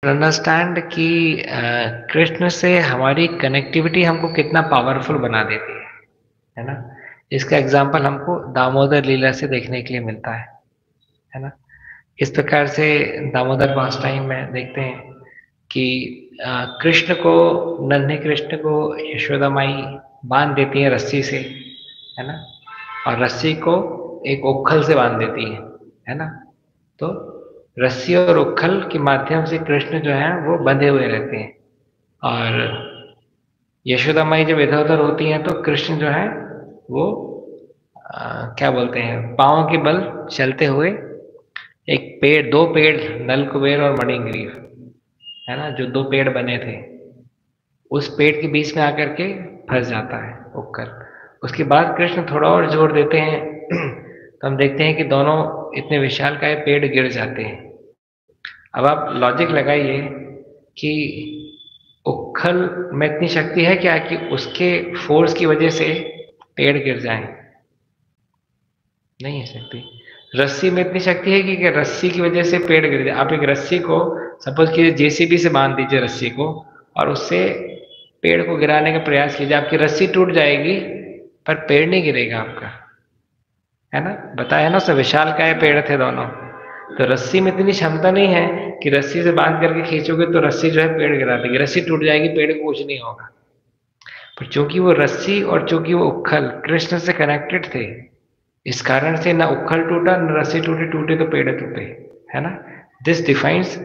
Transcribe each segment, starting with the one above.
Understand कि कृष्ण से हमारी कनेक्टिविटी हमको कितना पावरफुल बना देती है ना? इसका एग्जाम्पल हमको दामोदर लीला से देखने के लिए मिलता है ना? इस प्रकार से दामोदर पास टाइम में देखते हैं कि कृष्ण को नन्हे कृष्ण को यशोदा माई बांध देती है रस्सी से, है ना? और रस्सी को एक उखल से बांध देती है ना? तो रस्सी और उखल के माध्यम से कृष्ण जो है वो बंधे हुए रहते हैं और यशोदा माई जब इधर उधर होती हैं तो कृष्ण जो है वो क्या बोलते हैं पांव के बल चलते हुए एक पेड़, दो पेड़, नलकुबेर और मणिग्रीव, है ना, जो दो पेड़ बने थे उस पेड़ के बीच में आकर के फंस जाता है उखल। उसके बाद कृष्ण थोड़ा और जोर देते हैं तो हम देखते हैं कि दोनों इतने विशालकाय पेड़ गिर जाते हैं। अब आप लॉजिक लगाइए कि उखल में इतनी शक्ति है क्या कि उसके फोर्स की वजह से पेड़ गिर जाए? नहीं है शक्ति। रस्सी में इतनी शक्ति है कि रस्सी की वजह से पेड़ गिर जाए। आप एक रस्सी को सपोज कीजिए जेसीबी से बांध दीजिए रस्सी को और उससे पेड़ को गिराने का प्रयास कीजिए, आपकी रस्सी टूट जाएगी पर पेड़ नहीं गिरेगा आपका, है ना? बताया ना, उससे विशाल काय पेड़ थे दोनों। तो रस्सी में इतनी क्षमता नहीं है कि रस्सी से बांध करके खींचोगे तो रस्सी जो है पेड़ गिरा देगी, रस्सी टूट जाएगी, पेड़ को कुछ नहीं होगा। पर चूंकि वो रस्सी और चूंकि वो उखल कृष्ण से कनेक्टेड थे, इस कारण से ना उखल टूटा न रस्सी टूटी, टूटे तो पेड़ टूटे, है ना? This defines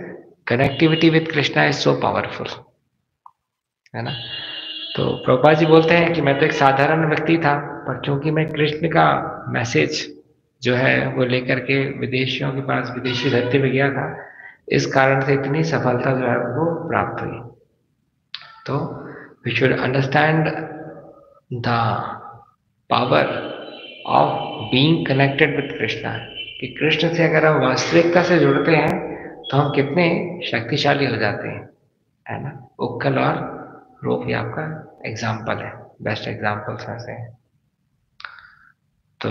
connectivity with Krishna is so powerful, है ना? तो प्रभुपाद जी बोलते हैं कि मैं तो एक साधारण व्यक्ति था, पर चूंकि मैं कृष्ण का मैसेज जो है वो लेकर के विदेशियों के पास, विदेशी धरती पे गया था, इस कारण से इतनी सफलता जो है वो प्राप्त हुई। तो we should understand the power of being connected with Krishna, कि कृष्ण से अगर हम वास्तविकता से जुड़ते हैं तो हम कितने शक्तिशाली हो जाते हैं, है ना? उक्कल और रोप ही आपका एग्जाम्पल है, बेस्ट एग्जाम्पल्स में से। तो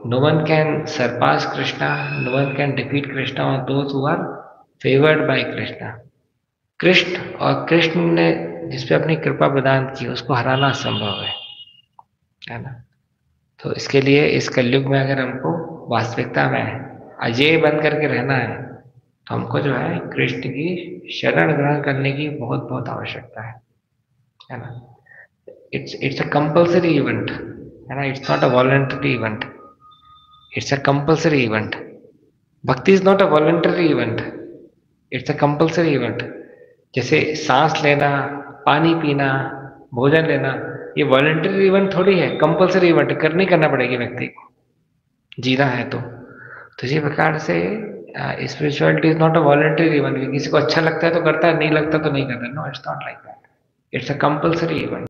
no one can surpass Krishna, no one can defeat Krishna और those who are favoured by Krishna. Krishna और कृष्ण ने जिस पे अपनी कृपा प्रदान की उसको हराना असंभव है ना? तो इसके लिए इस कलयुग में अगर हमको वास्तविकता में अजय बन करके रहना है तो हमको जो है कृष्ण की शरण ग्रहण करने की बहुत बहुत आवश्यकता है ना? इट्स अ कंपल्सरी इवेंट, है ना? It's not a voluntary event, it's a compulsory event. Bhakti is not a voluntary event, it's a compulsory event. जैसे सांस लेना, पानी पीना, भोजन लेना, ये वॉलंटरी इवेंट थोड़ी है, कंपल्सरी इवेंट, करनी करना पड़ेगी व्यक्ति को, जीना है तो इसी प्रकार से spirituality is not a voluntary event. किसी को अच्छा लगता है तो करता है, नहीं लगता तो नहीं करता। No, it's not like that, it's a compulsory event.